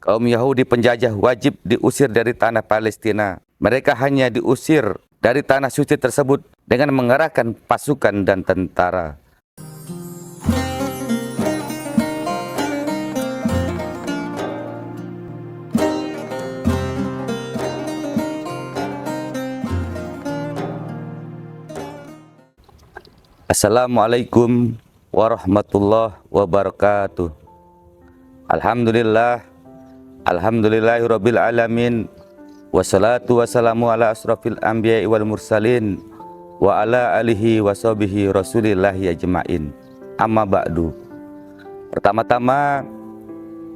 Kaum Yahudi penjajah wajib diusir dari tanah Palestina. Mereka hanya diusir dari tanah suci tersebut dengan mengerahkan pasukan dan tentara. Assalamualaikum warahmatullahi wabarakatuh. Alhamdulillahirabbil alamin. Wassalatu wassalamu ala asrafil anbiya'i wal mursalin wa ala alihi wa sahbihi rasulillahi ajma'in. Amma ba'du. Pertama-tama,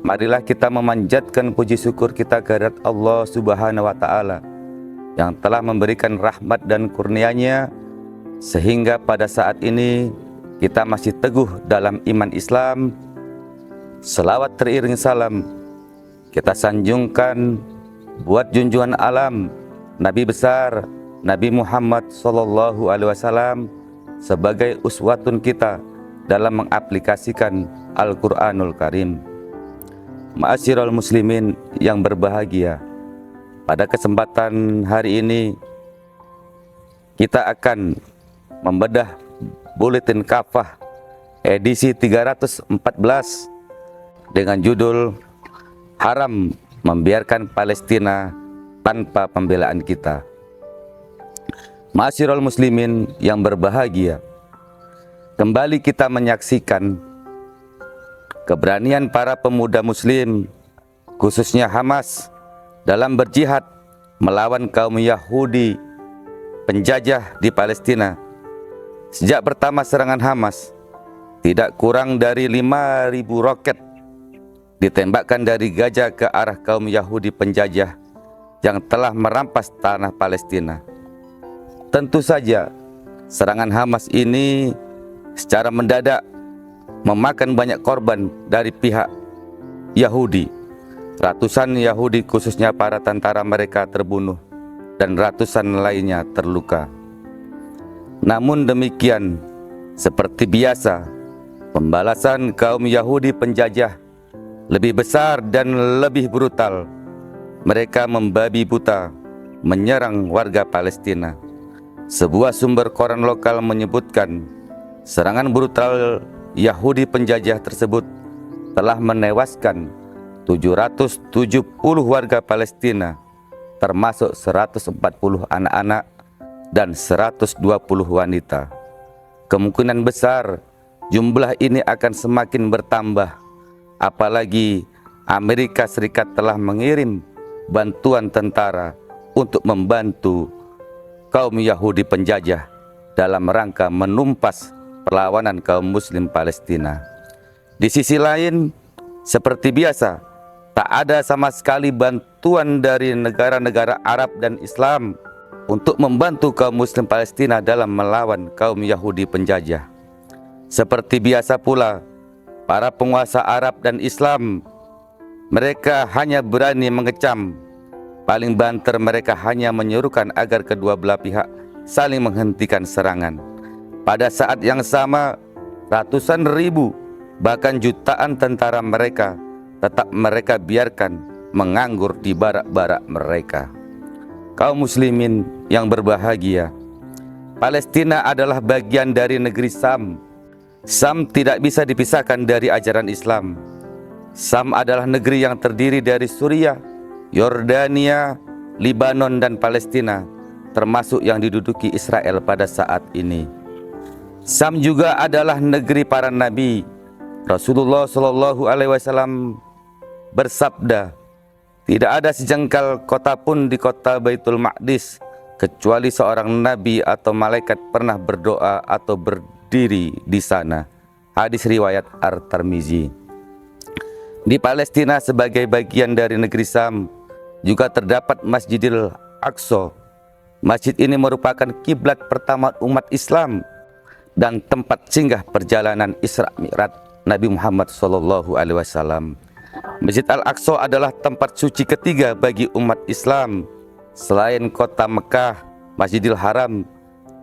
marilah kita memanjatkan puji syukur kita kehadirat Allah Subhanahu wa taala yang telah memberikan rahmat dan kurnia-Nya sehingga pada saat ini kita masih teguh dalam iman Islam. Selawat teriring salam kita sanjungkan buat junjungan alam Nabi besar Nabi Muhammad SAW sebagai uswatun kita dalam mengaplikasikan Al-Quranul Karim. Ma'asyiral muslimin yang berbahagia, pada kesempatan hari ini kita akan membedah Buletin Kafah edisi 314 dengan judul Haram Membiarkan Palestina Tanpa Pembelaan Kita. Ma'asyiral muslimin yang berbahagia, kembali kita menyaksikan keberanian para pemuda muslim, khususnya Hamas, dalam berjihad melawan kaum Yahudi penjajah di Palestina. Sejak pertama serangan Hamas, tidak kurang dari 5.000 roket ditembakkan dari Gaza ke arah kaum Yahudi penjajah yang telah merampas tanah Palestina. Tentu saja serangan Hamas ini secara mendadak memakan banyak korban dari pihak Yahudi. Ratusan Yahudi khususnya para tentara mereka terbunuh dan ratusan lainnya terluka. Namun demikian, seperti biasa, pembalasan kaum Yahudi penjajah lebih besar dan lebih brutal. Mereka membabi buta menyerang warga Palestina. Sebuah sumber koran lokal menyebutkan serangan brutal Yahudi penjajah tersebut telah menewaskan 770 warga Palestina, termasuk 140 anak-anak dan 120 wanita. Kemungkinan besar jumlah ini akan semakin bertambah, apalagi Amerika Serikat telah mengirim bantuan tentara untuk membantu kaum Yahudi penjajah dalam rangka menumpas perlawanan kaum muslim Palestina. Di sisi lain, seperti biasa, tak ada sama sekali bantuan dari negara-negara Arab dan Islam untuk membantu kaum muslim Palestina dalam melawan kaum Yahudi penjajah. Seperti biasa pula, para penguasa Arab dan Islam, mereka hanya berani mengecam. Paling banter mereka hanya menyuruhkan agar kedua belah pihak saling menghentikan serangan. Pada saat yang sama, ratusan ribu, bahkan jutaan tentara mereka tetap mereka biarkan menganggur di barak-barak mereka. Kaum muslimin yang berbahagia, Palestina adalah bagian dari negeri Sam. Sam tidak bisa dipisahkan dari ajaran Islam. Sam adalah negeri yang terdiri dari Suriah, Yordania, Libanon, dan Palestina, termasuk yang diduduki Israel pada saat ini. Sam juga adalah negeri para nabi. Rasulullah SAW bersabda, tidak ada sejengkal kota pun di kota Baitul Maqdis kecuali seorang nabi atau malaikat pernah berdoa atau berdiri di sana. Hadis riwayat At-Tirmizi. Di Palestina sebagai bagian dari negeri Sam juga terdapat Masjidil Aqsa. Masjid ini merupakan kiblat pertama umat Islam dan tempat singgah perjalanan Isra Mi'raj Nabi Muhammad SAW. Masjid Al-Aqsa adalah tempat suci ketiga bagi umat Islam selain kota Mekah, Masjidil Haram,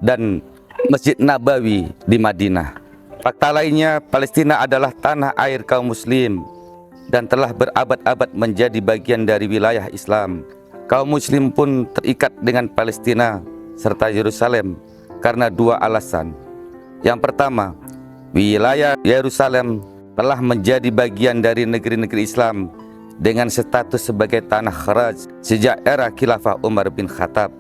dan Masjid Nabawi di Madinah. Fakta lainnya, Palestina adalah tanah air kaum muslim. dan telah berabad-abad menjadi bagian dari wilayah Islam. Kaum muslim pun terikat dengan Palestina serta Yerusalem karena dua alasan. Yang pertama, wilayah Yerusalem telah menjadi bagian dari negeri-negeri Islam dengan status sebagai tanah kharaj sejak era Khilafah Umar bin Khattab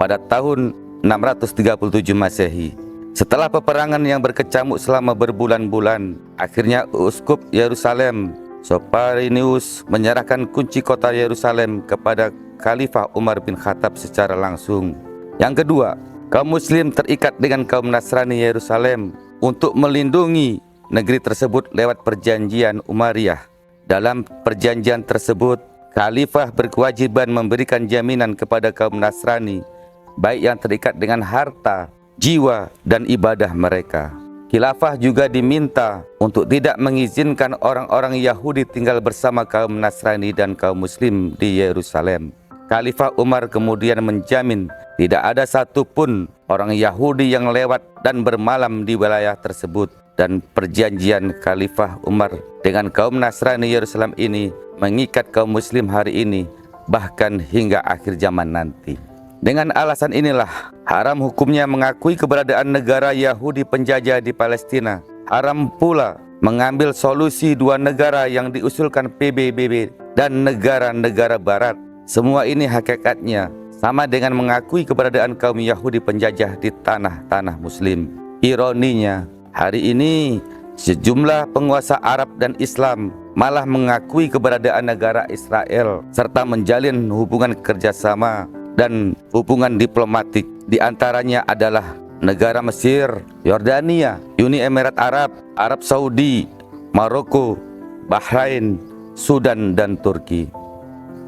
pada tahun 637 Masehi. Setelah peperangan yang berkecamuk selama berbulan-bulan, akhirnya Uskup Yerusalem Soparinius menyerahkan kunci kota Yerusalem kepada Khalifah Umar bin Khattab secara langsung. Yang kedua, kaum muslim terikat dengan kaum Nasrani Yerusalem untuk melindungi negeri tersebut lewat perjanjian Umayyah. Dalam perjanjian tersebut, Khalifah berkewajiban memberikan jaminan kepada kaum Nasrani, baik yang terikat dengan harta, jiwa, dan ibadah mereka. Khilafah juga diminta untuk tidak mengizinkan orang-orang Yahudi tinggal bersama kaum Nasrani dan kaum Muslim di Yerusalem. Khalifah Umar kemudian menjamin tidak ada satupun orang Yahudi yang lewat dan bermalam di wilayah tersebut. Dan perjanjian Khalifah Umar dengan kaum Nasrani Yerusalem ini mengikat kaum Muslim hari ini, bahkan hingga akhir zaman nanti. Dengan alasan inilah haram hukumnya mengakui keberadaan negara Yahudi penjajah di Palestina. Haram pula mengambil solusi dua negara yang diusulkan PBB dan negara-negara barat. Semua ini hakikatnya sama dengan mengakui keberadaan kaum Yahudi penjajah di tanah-tanah Muslim. Ironinya, hari ini sejumlah penguasa Arab dan Islam malah mengakui keberadaan negara Israel serta menjalin hubungan kerjasama dan hubungan diplomatik. Di antaranya adalah negara Mesir, Yordania, Uni Emirat Arab, Arab Saudi, Maroko, Bahrain, Sudan, dan Turki.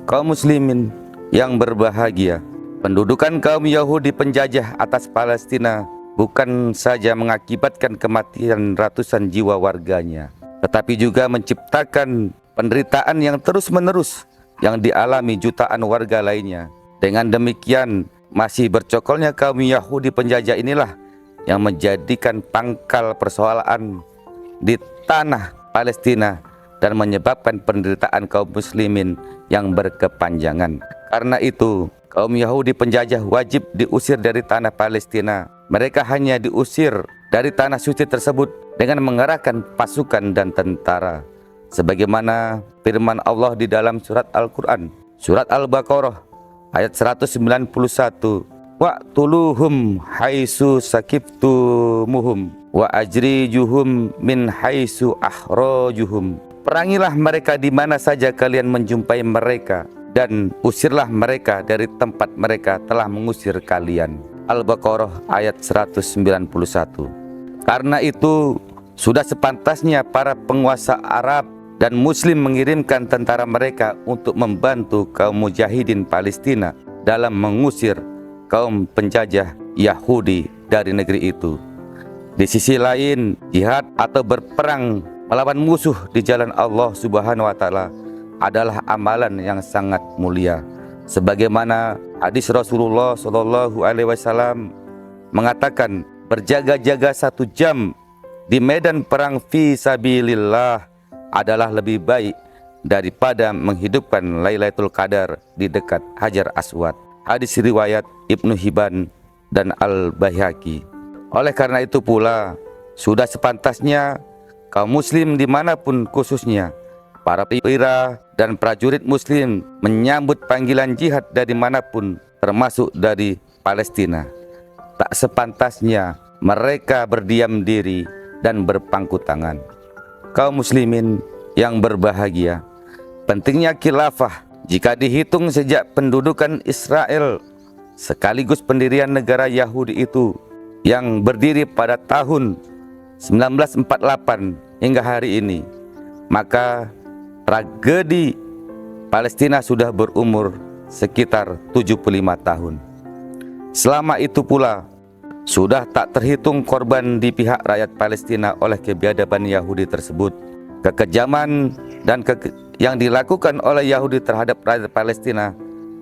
Kaum muslimin yang berbahagia, pendudukan kaum Yahudi penjajah atas Palestina bukan saja mengakibatkan kematian ratusan jiwa warganya, tetapi juga menciptakan penderitaan yang terus-menerus yang dialami jutaan warga lainnya. Dengan demikian, masih bercokolnya kaum Yahudi penjajah inilah yang menjadikan pangkal persoalan di tanah Palestina dan menyebabkan penderitaan kaum muslimin yang berkepanjangan. Karena itu, kaum Yahudi penjajah wajib diusir dari tanah Palestina. Mereka hanya diusir dari tanah suci tersebut dengan mengerahkan pasukan dan tentara. Sebagaimana firman Allah di dalam surat Al-Quran, surat Al-Baqarah ayat 191, wa'tuluhum haitsu sakiftumuhum wa ajrijuhum min haitsu akhrajuhum. Perangilah mereka di mana saja kalian menjumpai mereka, dan usirlah mereka dari tempat mereka telah mengusir kalian. Al-Baqarah ayat 191. Karena itu, sudah sepantasnya para penguasa Arab dan Muslim mengirimkan tentara mereka untuk membantu kaum mujahidin Palestina dalam mengusir kaum penjajah Yahudi dari negeri itu. Di sisi lain, jihad atau berperang melawan musuh di jalan Allah Subhanahu wa Ta'ala adalah amalan yang sangat mulia. Sebagaimana hadis Rasulullah SAW mengatakan, berjaga-jaga 1 jam di medan perang fi sabilillah adalah lebih baik daripada menghidupkan Lailatul Qadar di dekat Hajar Aswad. Hadis riwayat Ibnu Hibban dan Al-Baihaqi. Oleh karena itu pula, sudah sepantasnya kaum muslim dimanapun, khususnya para perwira dan prajurit muslim, menyambut panggilan jihad dari manapun, termasuk dari Palestina. Tak sepantasnya mereka berdiam diri dan berpangku tangan. Kaum muslimin yang berbahagia, pentingnya khilafah jika dihitung sejak pendudukan Israel sekaligus pendirian negara Yahudi itu yang berdiri pada tahun 1948 hingga hari ini, maka tragedi Palestina sudah berumur sekitar 75 tahun. Selama itu pula sudah tak terhitung korban di pihak rakyat Palestina oleh kebiadaban Yahudi tersebut. Kekejaman dan yang dilakukan oleh Yahudi terhadap rakyat Palestina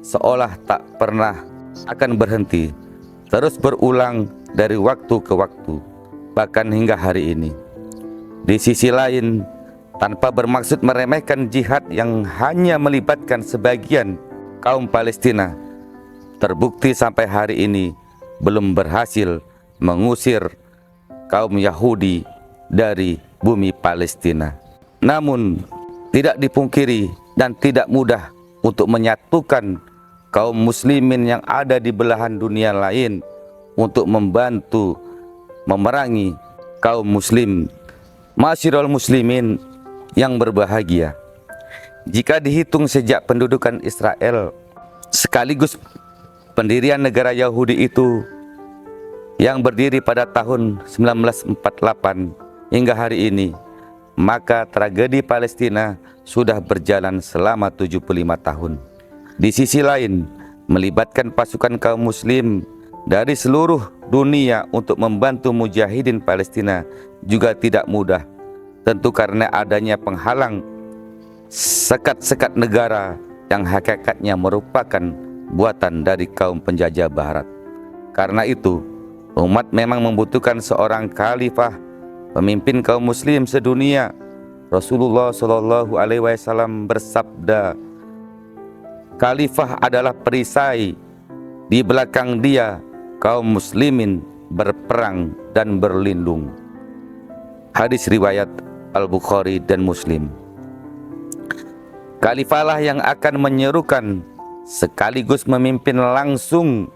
seolah tak pernah akan berhenti, terus berulang dari waktu ke waktu, bahkan hingga hari ini. Di sisi lain, tanpa bermaksud meremehkan jihad yang hanya melibatkan sebagian kaum Palestina, terbukti sampai hari ini belum berhasil mengusir kaum Yahudi dari bumi Palestina. Namun tidak dipungkiri dan tidak mudah untuk menyatukan kaum muslimin yang ada di belahan dunia lain untuk membantu memerangi kaum muslim. Ma'asyiral muslimin yang berbahagia, jika dihitung sejak pendudukan Israel sekaligus pendirian negara Yahudi itu yang berdiri pada tahun 1948 hingga hari ini, maka tragedi Palestina sudah berjalan selama 75 tahun. Di sisi lain, melibatkan pasukan kaum muslim dari seluruh dunia untuk membantu mujahidin Palestina juga tidak mudah, tentu karena adanya penghalang sekat-sekat negara yang hakikatnya merupakan buatan dari kaum penjajah barat. Karena itu, umat memang membutuhkan seorang khalifah, pemimpin kaum muslim sedunia. Rasulullah Shallallahu Alaihi Wasallam bersabda, khalifah adalah perisai, di belakang dia kaum muslimin berperang dan berlindung. Hadis riwayat Al-Bukhari dan Muslim. Khalifahlah yang akan menyerukan sekaligus memimpin langsung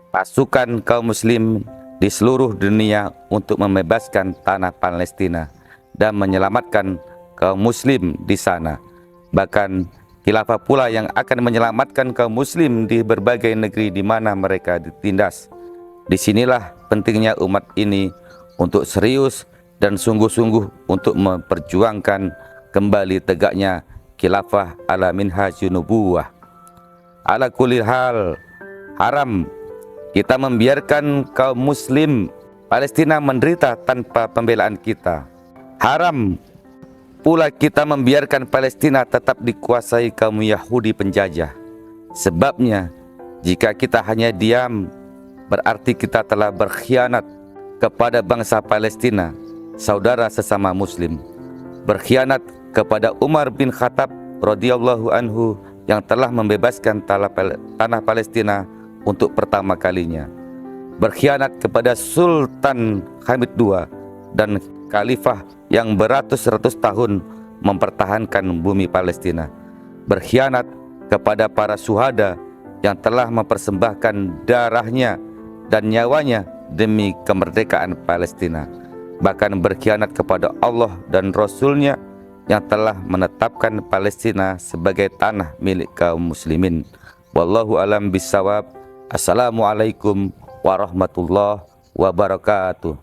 pasukan kaum muslim di seluruh dunia untuk membebaskan tanah Palestina dan menyelamatkan kaum muslim di sana. Bahkan khilafah pula yang akan menyelamatkan kaum muslim di berbagai negeri di mana mereka ditindas. Disinilah pentingnya umat ini untuk serius dan sungguh-sungguh untuk memperjuangkan kembali tegaknya khilafah ala minhajun nubuwah. Ala kulli hal, haram kita membiarkan kaum muslim Palestina menderita tanpa pembelaan kita. Haram pula kita membiarkan Palestina tetap dikuasai kaum Yahudi penjajah. Sebabnya, jika kita hanya diam, berarti kita telah berkhianat kepada bangsa Palestina, saudara sesama muslim. Berkhianat kepada Umar bin Khattab radhiyallahu anhu yang telah membebaskan tanah Palestina untuk pertama kalinya. Berkhianat kepada Sultan Hamid II dan khalifah yang beratus-ratus tahun mempertahankan bumi Palestina. Berkhianat kepada para syuhada yang telah mempersembahkan darahnya dan nyawanya demi kemerdekaan Palestina. Bahkan berkhianat kepada Allah dan Rasul-Nya yang telah menetapkan Palestina sebagai tanah milik kaum muslimin. Wallahu alam bisawab. Assalamualaikum warahmatullahi wabarakatuh.